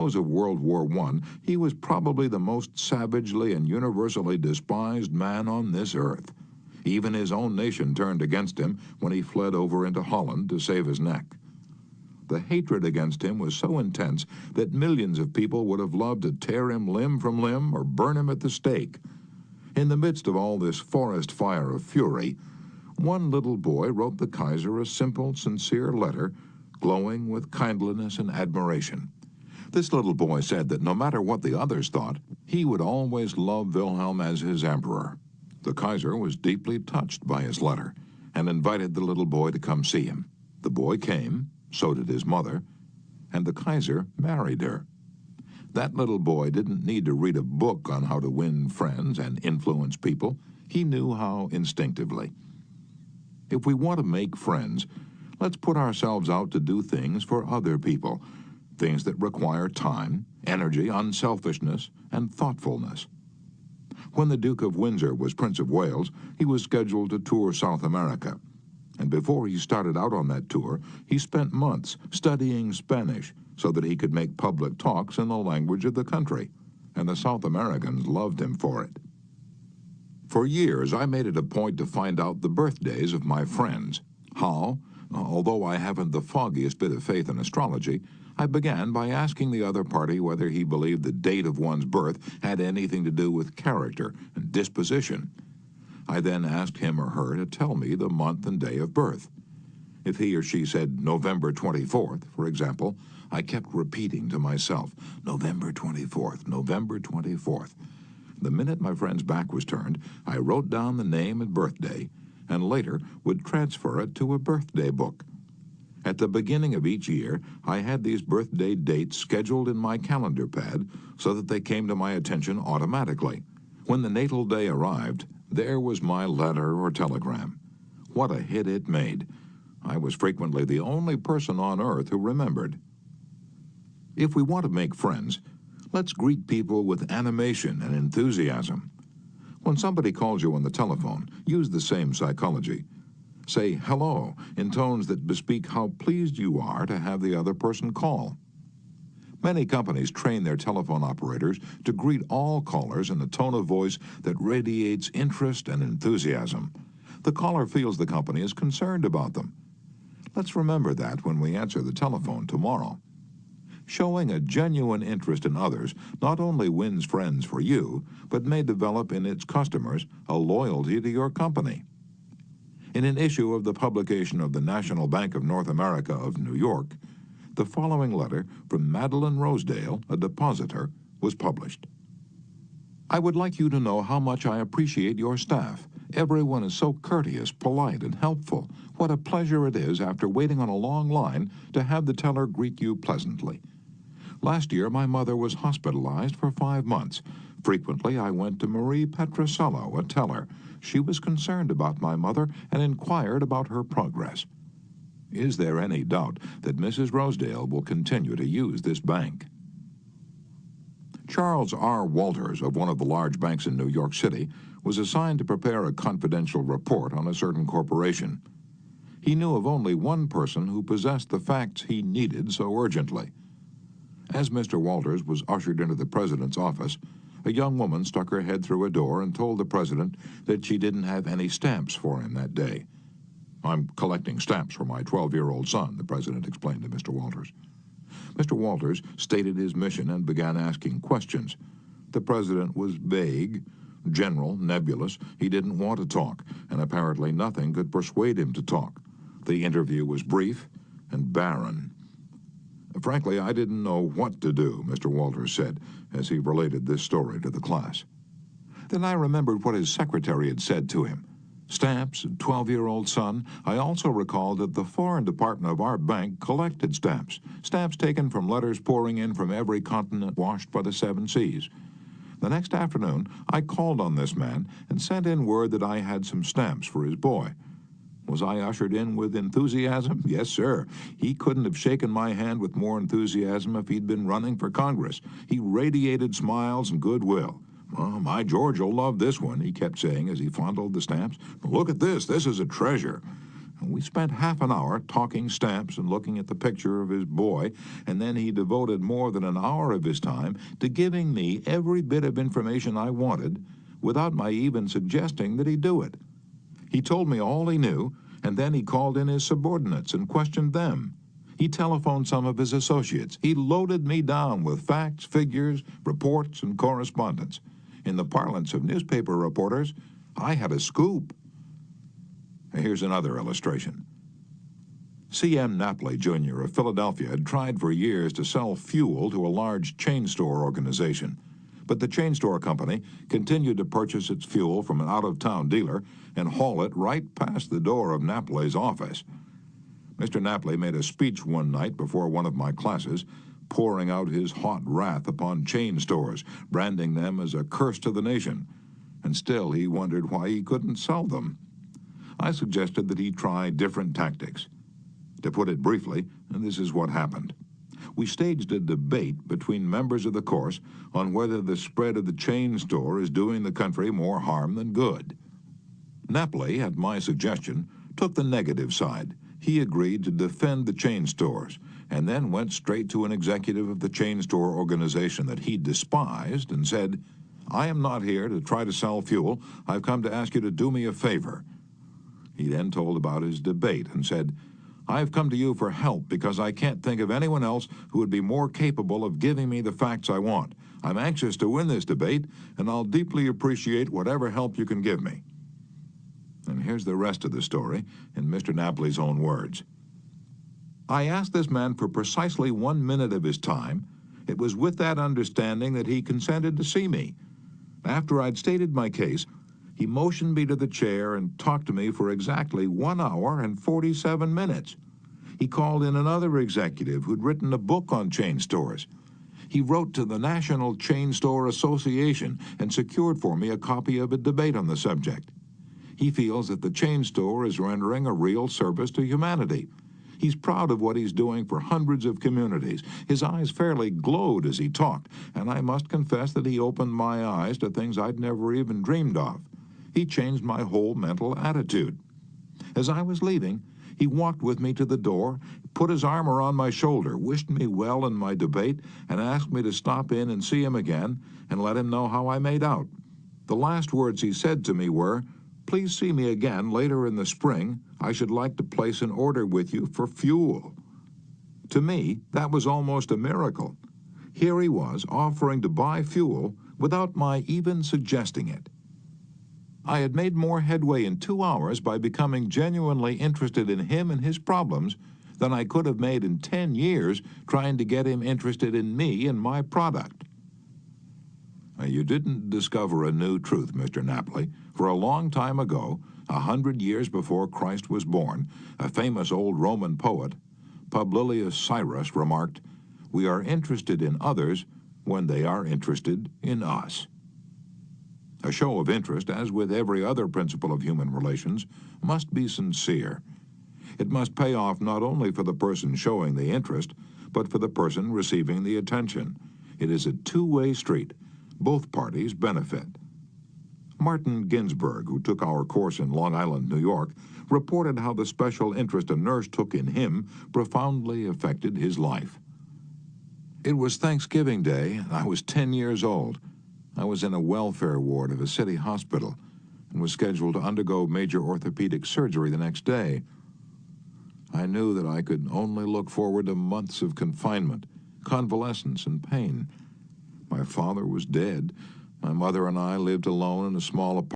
close of World War I, he was probably the most savagely and universally despised man on this earth. Even his own nation turned against him when he fled over into Holland to save his neck. The hatred against him was so intense that millions of people would have loved to tear him limb from limb or burn him at the stake. In the midst of all this forest fire of fury, one little boy wrote the Kaiser a simple, sincere letter, glowing with kindliness and admiration. This little boy said that no matter what the others thought, he would always love Wilhelm as his emperor. The Kaiser was deeply touched by his letter and invited the little boy to come see him. The boy came, so did his mother, and the Kaiser married her. That little boy didn't need to read a book on how to win friends and influence people. He knew how instinctively. If we want to make friends, let's put ourselves out to do things for other people, things that require time, energy, unselfishness, and thoughtfulness. When the Duke of Windsor was Prince of Wales, he was scheduled to tour South America. And before he started out on that tour, he spent months studying Spanish so that he could make public talks in the language of the country, and the South Americans loved him for it. For years, I made it a point to find out the birthdays of my friends. How? Although I haven't the foggiest bit of faith in astrology, I began by asking the other party whether he believed the date of one's birth had anything to do with character and disposition. I then asked him or her to tell me the month and day of birth. If he or she said November 24th, for example, I kept repeating to myself, November 24th, November 24th. The minute my friend's back was turned, I wrote down the name and birthday, and later would transfer it to a birthday book. At the beginning of each year, I had these birthday dates scheduled in my calendar pad so that they came to my attention automatically. When the natal day arrived, there was my letter or telegram. What a hit it made. I was frequently the only person on earth who remembered. If we want to make friends, let's greet people with animation and enthusiasm. When somebody calls you on the telephone, use the same psychology. Say hello in tones that bespeak how pleased you are to have the other person call. Many companies train their telephone operators to greet all callers in a tone of voice that radiates interest and enthusiasm. The caller feels the company is concerned about them. Let's remember that when we answer the telephone tomorrow. Showing a genuine interest in others not only wins friends for you, but may develop in its customers a loyalty to your company. In an issue of the publication of the National Bank of North America of New York, the following letter from Madeline Rosedale, a depositor, was published. I would like you to know how much I appreciate your staff. Everyone is so courteous, polite, and helpful. What a pleasure it is, after waiting on a long line, to have the teller greet you pleasantly. Last year, my mother was hospitalized for 5 months. Frequently, I went to Marie Petrosello, a teller. She was concerned about my mother and inquired about her progress. Is there any doubt that Mrs. Rosedale will continue to use this bank? Charles R. Walters, of one of the large banks in New York City, was assigned to prepare a confidential report on a certain corporation. He knew of only one person who possessed the facts he needed so urgently. As Mr. Walters was ushered into the president's office, a young woman stuck her head through a door and told the president that she didn't have any stamps for him that day. I'm collecting stamps for my 12-year-old son, the president explained to Mr. Walters. Mr. Walters stated his mission and began asking questions. The president was vague, general, nebulous. He didn't want to talk, and apparently nothing could persuade him to talk. The interview was brief and barren. Frankly, I didn't know what to do, Mr. Walters said, as he related this story to the class. Then I remembered what his secretary had said to him. Stamps, 12-year-old son. I also recalled that the foreign department of our bank collected stamps. Stamps taken from letters pouring in from every continent washed by the 7 seas. The next afternoon, I called on this man and sent in word that I had some stamps for his boy. Was I ushered in with enthusiasm? Yes, sir. He couldn't have shaken my hand with more enthusiasm if he'd been running for Congress. He radiated smiles and goodwill. Oh, my George will love this one, he kept saying as he fondled the stamps. Look at this. This is a treasure. We spent half an hour talking stamps and looking at the picture of his boy, and then he devoted more than an hour of his time to giving me every bit of information I wanted without my even suggesting that he do it. He told me all he knew, and then he called in his subordinates and questioned them. He telephoned some of his associates. He loaded me down with facts, figures, reports, and correspondence. In the parlance of newspaper reporters, I had a scoop. Here's another illustration. C.M. Napoli, Jr. of Philadelphia had tried for years to sell fuel to a large chain store organization, but the chain store company continued to purchase its fuel from an out-of-town dealer and haul it right past the door of Napoli's office. Mr. Napoli made a speech one night before one of my classes, pouring out his hot wrath upon chain stores, branding them as a curse to the nation, and still he wondered why he couldn't sell them. I suggested that he try different tactics. To put it briefly, this is what happened. We staged a debate between members of the course on whether the spread of the chain store is doing the country more harm than good. Napoli, at my suggestion, took the negative side. He agreed to defend the chain stores, and then went straight to an executive of the chain store organization that he despised and said, "I am not here to try to sell fuel. I've come to ask you to do me a favor." He then told about his debate and said, "I've come to you for help because I can't think of anyone else who would be more capable of giving me the facts I want. I'm anxious to win this debate, and I'll deeply appreciate whatever help you can give me." And here's the rest of the story in Mr. Napoli's own words. "I asked this man for precisely 1 minute of his time. It was with that understanding that he consented to see me. After I'd stated my case, he motioned me to the chair and talked to me for exactly 1 hour and 47 minutes. He called in another executive who'd written a book on chain stores. He wrote to the National Chain Store Association and secured for me a copy of a debate on the subject. He feels that the chain store is rendering a real service to humanity. He's proud of what he's doing for hundreds of communities. His eyes fairly glowed as he talked, and I must confess that he opened my eyes to things I'd never even dreamed of. He changed my whole mental attitude. As I was leaving, he walked with me to the door, put his arm around my shoulder, wished me well in my debate, and asked me to stop in and see him again and let him know how I made out. The last words he said to me were, 'Please see me again later in the spring. I should like to place an order with you for fuel.' To me, that was almost a miracle. Here he was offering to buy fuel without my even suggesting it. I had made more headway in 2 hours by becoming genuinely interested in him and his problems than I could have made in 10 years trying to get him interested in me and my product." You didn't discover a new truth, Mr. Napoli. For a long time ago, 100 years before Christ was born, a famous old Roman poet, Publilius Cyrus, remarked, "We are interested in others when they are interested in us." A show of interest, as with every other principle of human relations, must be sincere. It must pay off not only for the person showing the interest, but for the person receiving the attention. It is a two-way street. Both parties benefit. Martin Ginsburg, who took our course in Long Island, New York, reported how the special interest a nurse took in him profoundly affected his life. "It was Thanksgiving Day, and I was 10 years old. I was in a welfare ward of a city hospital and was scheduled to undergo major orthopedic surgery the next day. I knew that I could only look forward to months of confinement, convalescence, and pain. My father was dead. My mother and I lived alone in a small apartment.